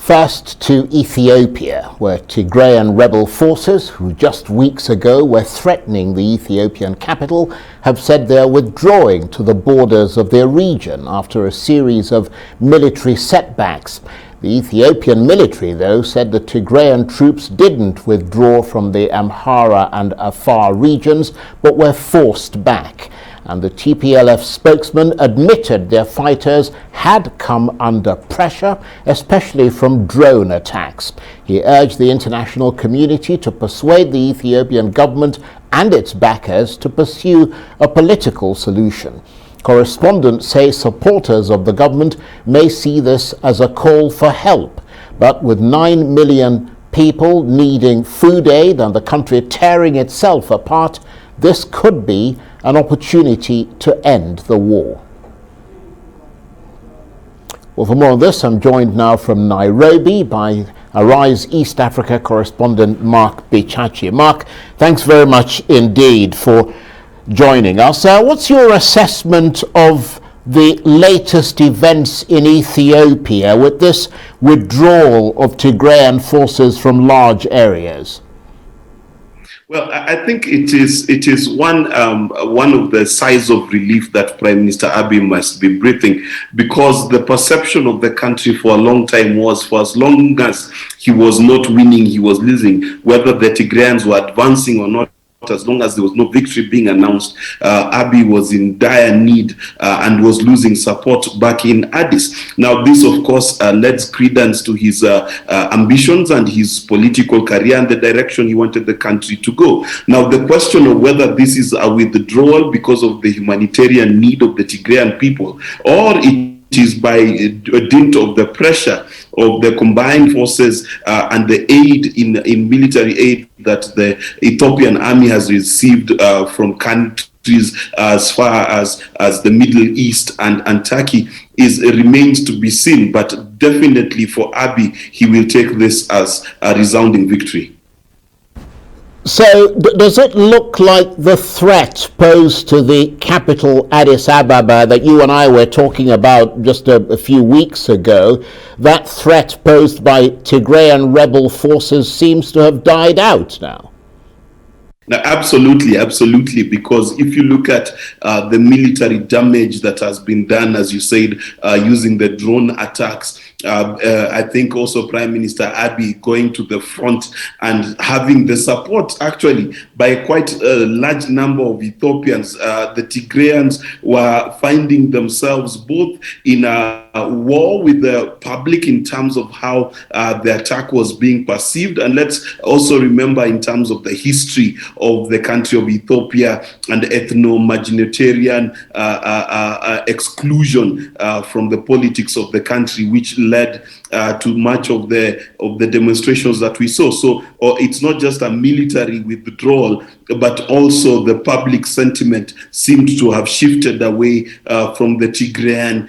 First to Ethiopia, where Tigrayan rebel forces, who just weeks ago were threatening the Ethiopian capital, have said they are withdrawing to the borders of their region after a series of military setbacks. The Ethiopian military, though, said the Tigrayan troops didn't withdraw from the Amhara and Afar regions, but were forced back. And the TPLF spokesman admitted their fighters had come under pressure, especially from drone attacks. He urged the international community to persuade the Ethiopian government and its backers to pursue a political solution. Correspondents say supporters of the government may see this as a call for help, but with 9 million people needing food aid and the country tearing itself apart, this could be an opportunity to end the war. Well, for more on this, I'm joined now from Nairobi by Arise East Africa correspondent Mark Bichachi. Mark, thanks very much indeed for joining us. What's your assessment of the latest events in Ethiopia with this withdrawal of Tigrayan forces from large areas? Well, I think it is one of the sighs of relief that Prime Minister Abiy must be breathing, because the perception of the country for a long time was, for as long as he was not winning, he was losing, whether the Tigrayans were advancing or not. As long as there was no victory being announced, Abiy was in dire need and was losing support back in Addis. Now, this, of course, lends credence to his ambitions and his political career and the direction he wanted the country to go. Now, the question of whether this is a withdrawal because of the humanitarian need of the Tigrayan people, or it is by dint of the pressure of the combined forces and the aid in military aid that the Ethiopian army has received from countries as far as the Middle East and Turkey remains to be seen. But definitely for Abiy, he will take this as a resounding victory. So does it look like the threat posed to the capital Addis Ababa that you and I were talking about just a few weeks ago, that threat posed by Tigrayan rebel forces seems to have died out now? Now, absolutely, because if you look at the military damage that has been done, as you said, using the drone attacks, I think also Prime Minister Abiy going to the front and having the support actually by quite a large number of Ethiopians. The Tigrayans were finding themselves both in a war with the public in terms of how the attack was being perceived. And let's also remember in terms of the history of the country of Ethiopia and ethno-majoritarian exclusion from the politics of the country, which led to much of the demonstrations that we saw. So it's not just a military withdrawal, but also the public sentiment seemed to have shifted away from the Tigrayan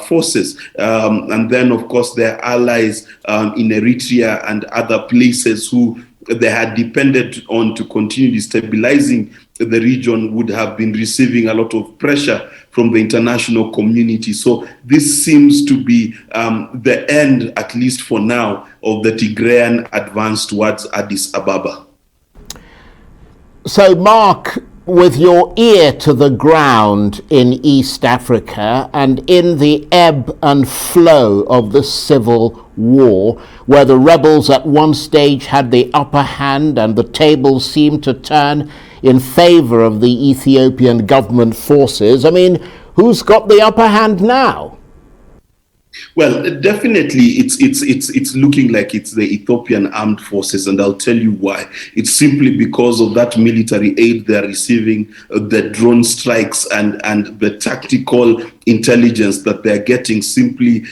forces. And then, of course, their allies in Eritrea and other places who they had depended on to continue destabilizing the region would have been receiving a lot of pressure from the international community. So this seems to be the end, at least for now, of the Tigrayan advance towards Addis Ababa. So, Mark, with your ear to the ground in East Africa and in the ebb and flow of the civil war, where the rebels at one stage had the upper hand and the tables seemed to turn in favor of the Ethiopian government forces, I mean, who's got the upper hand now? Well, definitely, it's looking like it's the Ethiopian armed forces, and I'll tell you why. It's simply because of that military aid they're receiving, the drone strikes, and the tactical intelligence that they're getting, simply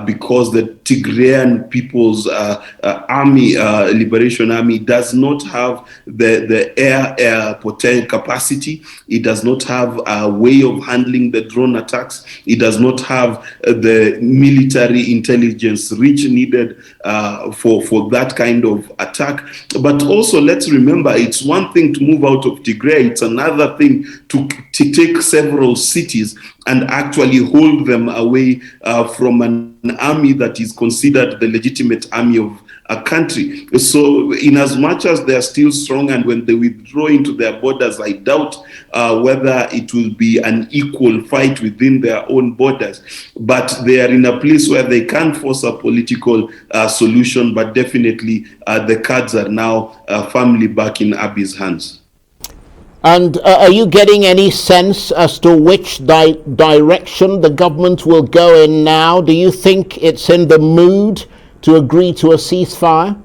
because the Tigrayan People's Army, Liberation Army, does not have the air potential capacity. It does not have a way of handling the drone attacks. It does not have the military intelligence reach needed for that kind of attack. But also, let's remember, it's one thing to move out of Tigray. It's another thing to take several cities and actually hold them away from an army that is considered the legitimate army of a country. So in as much as they are still strong, and when they withdraw into their borders, I doubt whether it will be an equal fight within their own borders. But they are in a place where they can force a political solution, but definitely the cards are now firmly back in Abiy's hands. And are you getting any sense as to which direction the government will go in now? Do you think it's in the mood to agree to a ceasefire?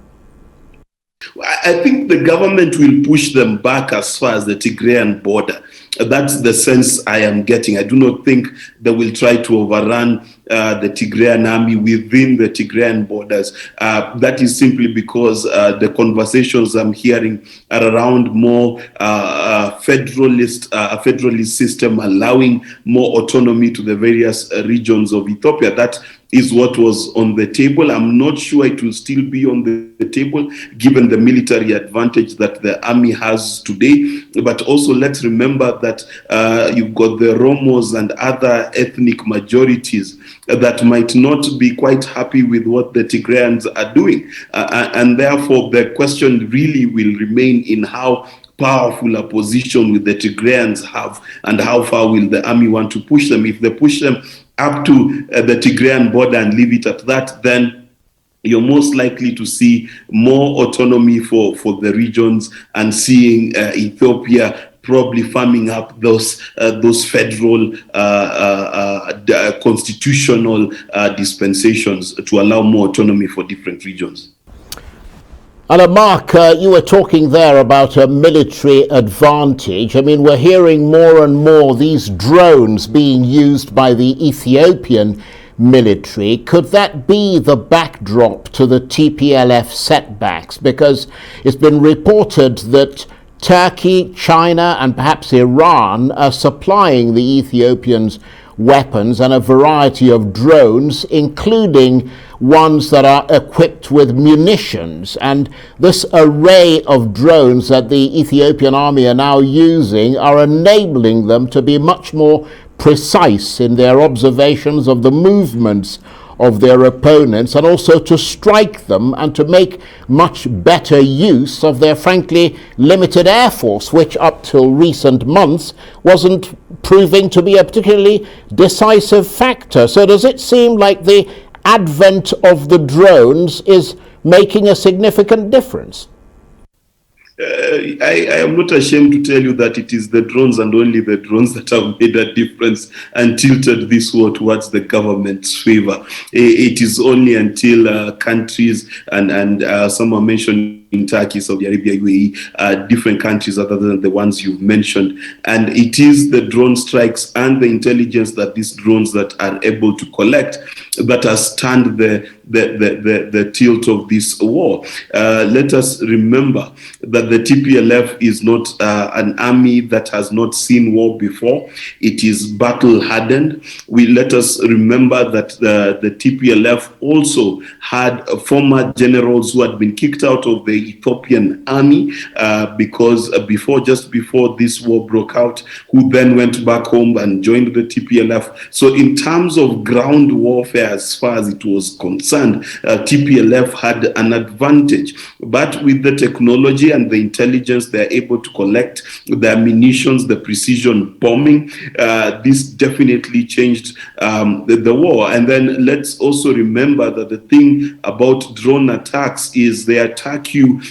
I think the government will push them back as far as the Tigrayan border. That's the sense I am getting. I do not think they will try to overrun the Tigrayan army within the Tigrayan borders. That is simply because the conversations I'm hearing are around more federalist system, allowing more autonomy to the various regions of Ethiopia. That is what was on the table. I'm not sure it will still be on the table, given the military advantage that the army has today. But also, let's remember that you've got the Romos and other ethnic majorities that might not be quite happy with what the Tigrayans are doing. And therefore, the question really will remain in how powerful a position will the Tigrayans have, and how far will the army want to push them. If they push them up to the Tigrayan border and leave it at that, then you're most likely to see more autonomy for the regions, and seeing Ethiopia probably farming up those federal constitutional dispensations to allow more autonomy for different regions. And Mark, you were talking there about a military advantage. I mean, we're hearing more and more these drones being used by the Ethiopian military. Could that be the backdrop to the TPLF setbacks? Because it's been reported that Turkey, China, and perhaps Iran are supplying the Ethiopians weapons and a variety of drones, including ones that are equipped with munitions. And this array of drones that the Ethiopian army are now using are enabling them to be much more precise in their observations of the movements of their opponents, and also to strike them and to make much better use of their frankly limited air force, which up till recent months wasn't proving to be a particularly decisive factor. So does it seem like the advent of the drones is making a significant difference? I am not ashamed to tell you that it is the drones, and only the drones, that have made a difference and tilted this war towards the government's favor. It is only until countries, and someone mentioned in Turkey, Saudi Arabia, UAE, different countries other than the ones you've mentioned. And it is the drone strikes and the intelligence that these drones that are able to collect that has turned the tilt of this war. Let us remember that the TPLF is not an army that has not seen war before. It is battle hardened. Let us remember that the TPLF also had former generals who had been kicked out of the Ethiopian army because just before this war broke out, who then went back home and joined the TPLF. So in terms of ground warfare, as far as it was concerned, TPLF had an advantage. But with the technology and the intelligence they're able to collect, the munitions, the precision bombing, this definitely changed the war. And then let's also remember that the thing about drone attacks is they attack you,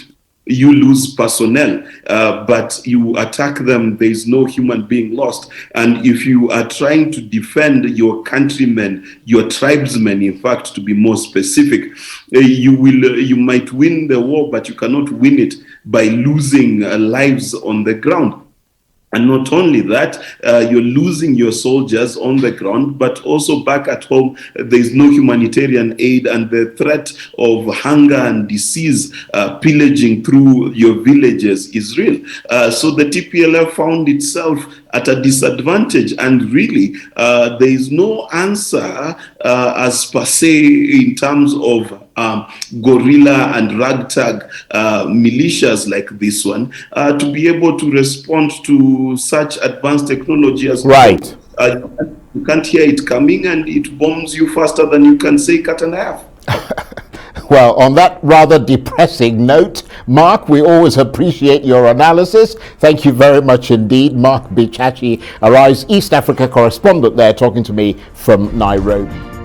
you lose personnel, but you attack them, there is no human being lost. And if you are trying to defend your countrymen, your tribesmen, in fact, to be more specific, you might win the war, but you cannot win it by losing lives on the ground. And not only that, you're losing your soldiers on the ground, but also back at home, there is no humanitarian aid, and the threat of hunger and disease pillaging through your villages is real. So the TPLF found itself at a disadvantage, and really there is no answer as per se in terms of guerrilla and ragtag militias like this one to be able to respond to such advanced technology as right. You can't hear it coming, and it bombs you faster than you can say cut and a half. Well, on that rather depressing note, Mark, we always appreciate your analysis. Thank you very much indeed. Mark Bichachi, Arise East Africa correspondent there, talking to me from Nairobi.